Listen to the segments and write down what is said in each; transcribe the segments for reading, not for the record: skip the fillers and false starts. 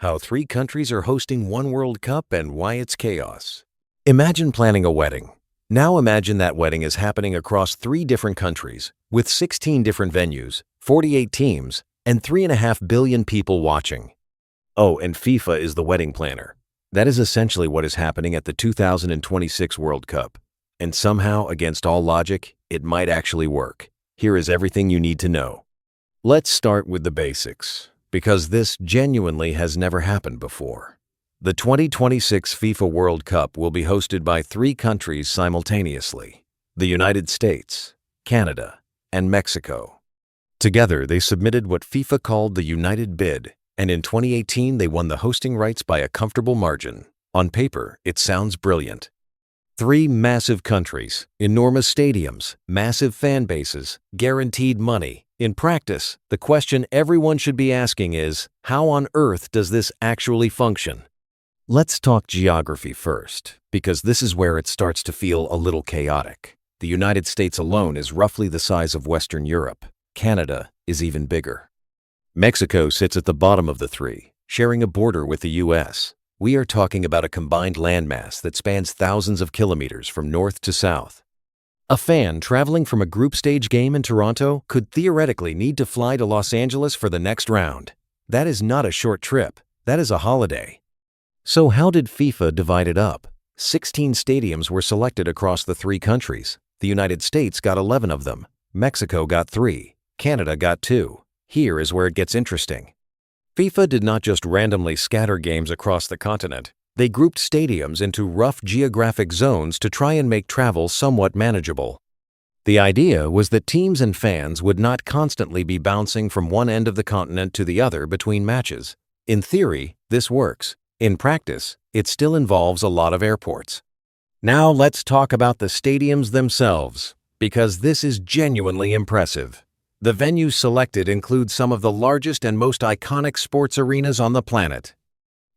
how 3 countries are hosting one World Cup and why it's chaos. Imagine planning a wedding. Now imagine that wedding is happening across 3 different countries, with 16 different venues, 48 teams, and 3.5 billion people watching. Oh, and FIFA is the wedding planner. That is essentially what is happening at the 2026 World Cup. And somehow, against all logic, it might actually work. Here is everything you need to know. Let's start with the basics, because this genuinely has never happened before. The 2026 FIFA World Cup will be hosted by 3 countries simultaneously: the United States, Canada, and Mexico. Together, they submitted what FIFA called the United Bid, and in 2018 they won the hosting rights by a comfortable margin. On paper, it sounds brilliant. 3 massive countries, enormous stadiums, massive fan bases, guaranteed money. In practice, the question everyone should be asking is, how on earth does this actually function? Let's talk geography first, because this is where it starts to feel a little chaotic. The United States alone is roughly the size of Western Europe. Canada is even bigger. Mexico sits at the bottom of the 3, sharing a border with the US. We are talking about a combined landmass that spans thousands of kilometers from north to south. A fan traveling from a group stage game in Toronto could theoretically need to fly to Los Angeles for the next round. That is not a short trip, that is a holiday. So how did FIFA divide it up? 16 stadiums were selected across the 3 countries. The United States got 11 of them. Mexico got 3. Canada got 2. Here is where it gets interesting. FIFA did not just randomly scatter games across the continent. They grouped stadiums into rough geographic zones to try and make travel somewhat manageable. The idea was that teams and fans would not constantly be bouncing from one end of the continent to the other between matches. In theory, this works. In practice, it still involves a lot of airports. Now let's talk about the stadiums themselves, because this is genuinely impressive. The venues selected include some of the largest and most iconic sports arenas on the planet.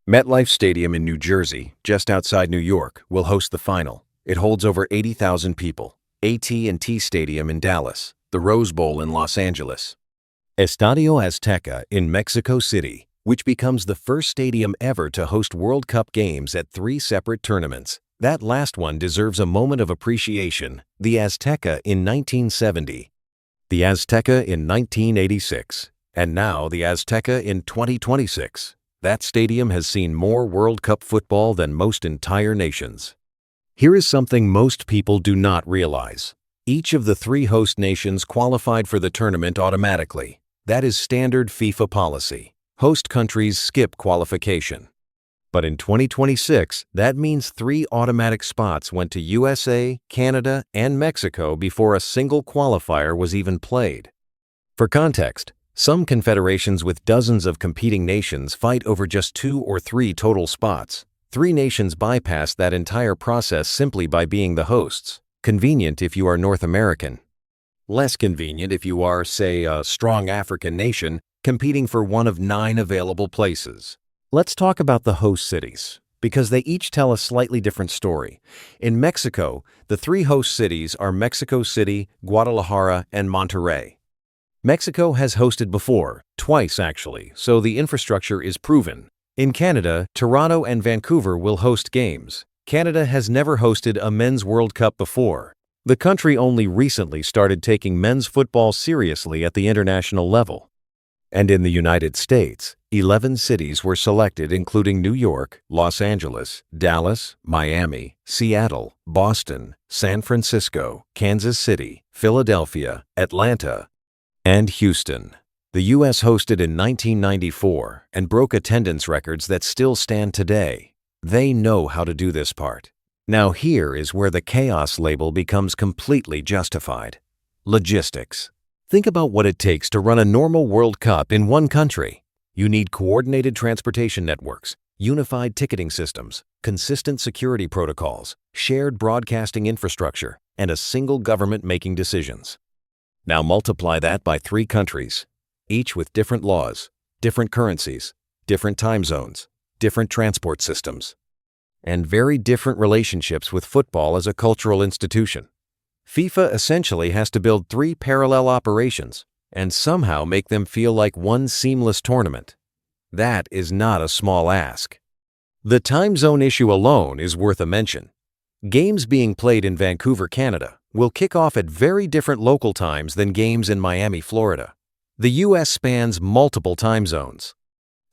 MetLife Stadium in New Jersey, just outside New York, will host the final. It holds over 80,000 people. AT&T Stadium in Dallas, the Rose Bowl in Los Angeles. Estadio Azteca in Mexico City, which becomes the first stadium ever to host World Cup games at 3 separate tournaments. That last one deserves a moment of appreciation. The Azteca in 1970. The Azteca in 1986, and now the Azteca in 2026. That stadium has seen more World Cup football than most entire nations. Here is something most people do not realize. Each of the 3 host nations qualified for the tournament automatically. That is standard FIFA policy. Host countries skip qualification. But in 2026, that means 3 automatic spots went to USA, Canada, and Mexico before a single qualifier was even played. For context, some confederations with dozens of competing nations fight over just 2 or 3 total spots. 3 nations bypass that entire process simply by being the hosts. Convenient if you are North American. Less convenient if you are, say, a strong African nation competing for one of 9 available places. Let's talk about the host cities, because they each tell a slightly different story. In Mexico, the 3 host cities are Mexico City, Guadalajara, and Monterrey. Mexico has hosted before, twice actually, so the infrastructure is proven. In Canada, Toronto and Vancouver will host games. Canada has never hosted a men's World Cup before. The country only recently started taking men's football seriously at the international level. And in the United States, 11 cities were selected, including New York, Los Angeles, Dallas, Miami, Seattle, Boston, San Francisco, Kansas City, Philadelphia, Atlanta, and Houston. The U.S. hosted in 1994 and broke attendance records that still stand today. They know how to do this part. Now here is where the chaos label becomes completely justified. Logistics. Think about what it takes to run a normal World Cup in one country. You need coordinated transportation networks, unified ticketing systems, consistent security protocols, shared broadcasting infrastructure, and a single government making decisions. Now multiply that by 3 countries, each with different laws, different currencies, different time zones, different transport systems, and very different relationships with football as a cultural institution. FIFA essentially has to build 3 parallel operations and somehow make them feel like one seamless tournament. That is not a small ask. The time zone issue alone is worth a mention. Games being played in Vancouver, Canada, will kick off at very different local times than games in Miami, Florida. The U.S. spans multiple time zones.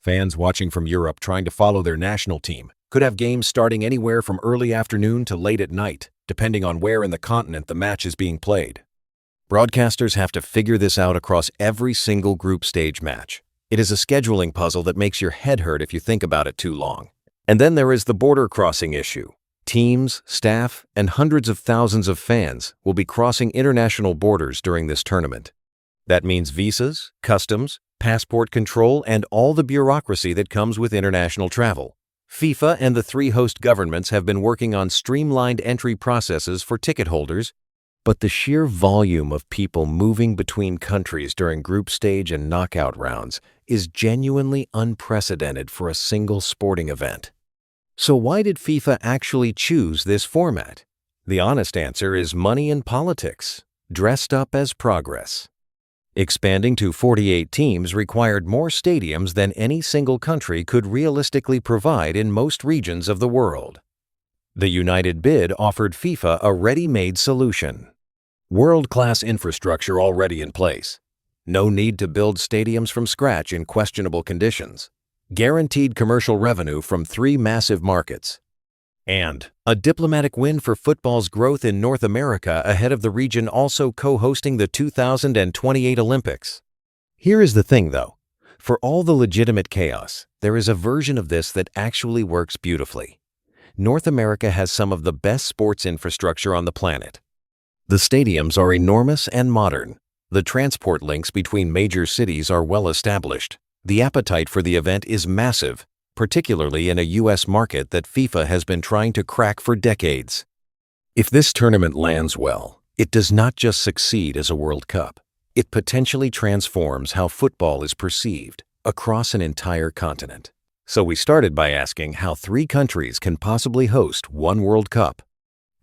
Fans watching from Europe trying to follow their national team could have games starting anywhere from early afternoon to late at night, depending on where in the continent the match is being played. Broadcasters have to figure this out across every single group stage match. It is a scheduling puzzle that makes your head hurt if you think about it too long. And then there is the border crossing issue. Teams, staff, and hundreds of thousands of fans will be crossing international borders during this tournament. That means visas, customs, passport control, and all the bureaucracy that comes with international travel. FIFA and the 3 host governments have been working on streamlined entry processes for ticket holders, but the sheer volume of people moving between countries during group stage and knockout rounds is genuinely unprecedented for a single sporting event. So why did FIFA actually choose this format? The honest answer is money and politics, dressed up as progress. Expanding to 48 teams required more stadiums than any single country could realistically provide in most regions of the world. The United bid offered FIFA a ready-made solution. World-class infrastructure already in place. No need to build stadiums from scratch in questionable conditions. Guaranteed commercial revenue from 3 massive markets. And a diplomatic win for football's growth in North America ahead of the region also co-hosting the 2028 Olympics. Here is the thing though. For all the legitimate chaos, there is a version of this that actually works beautifully. North America has some of the best sports infrastructure on the planet. The stadiums are enormous and modern. The transport links between major cities are well established. The appetite for the event is massive, particularly in a U.S. market that FIFA has been trying to crack for decades. If this tournament lands well, it does not just succeed as a World Cup. It potentially transforms how football is perceived across an entire continent. So we started by asking how 3 countries can possibly host one World Cup.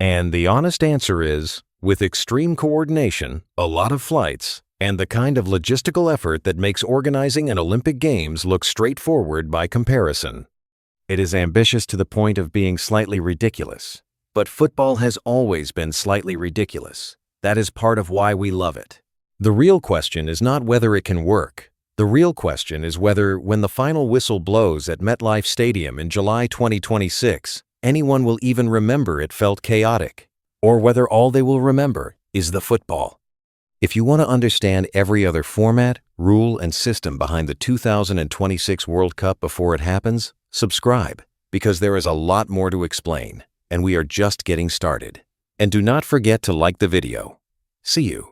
And the honest answer is, with extreme coordination, a lot of flights, and the kind of logistical effort that makes organizing an Olympic Games look straightforward by comparison. It is ambitious to the point of being slightly ridiculous. But football has always been slightly ridiculous. That is part of why we love it. The real question is not whether it can work. The real question is whether, when the final whistle blows at MetLife Stadium in July 2026, anyone will even remember it felt chaotic, or whether all they will remember is the football. If you want to understand every other format, rule, and system behind the 2026 World Cup before it happens, subscribe, because there is a lot more to explain, and we are just getting started. And do not forget to like the video. See you.